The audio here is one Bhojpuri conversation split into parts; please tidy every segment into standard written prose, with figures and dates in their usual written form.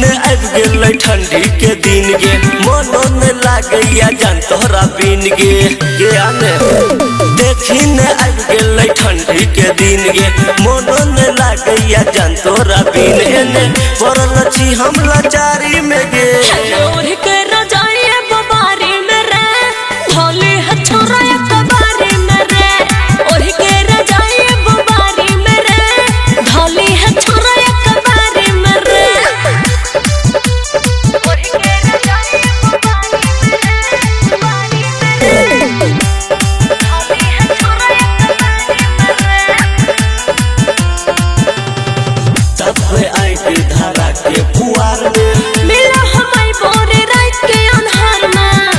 ठंडी के दिन गे मनो ने लागैया जान तोहरा बिन गे आने देखी ने आबि गेलै ठंडी के दिन गे मनो ने लागैया जान तोहरा बिन एने पड़ल छी हम लाचारी में गे धारा के पुआर में मिला हमारी बोरे रात के अन्हार में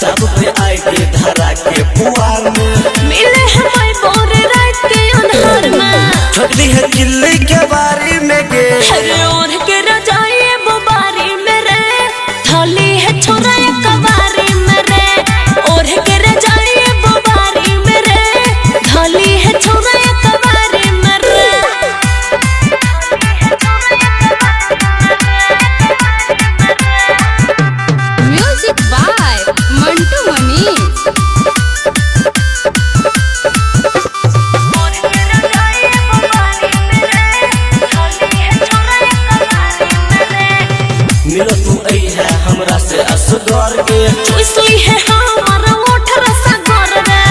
तब पे आई के धारा के पुआर में मिले हमारी बोरे रात के अन्हार में ठगली है किल्ली के बारी में गे और के रजाई बुबारी में रे थाली है छोरा कबारी में रे और के रजाई बुबारी में रे थाली है छोरा कबारी में रे म्यूजिक बाय मंटू मनीष मिलो तू है हमरा से असगर के चुसली है हमारा ओठ रसगर रे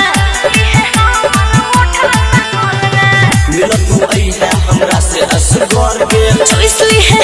मिलो तू है हमरा से असगर के चुसली है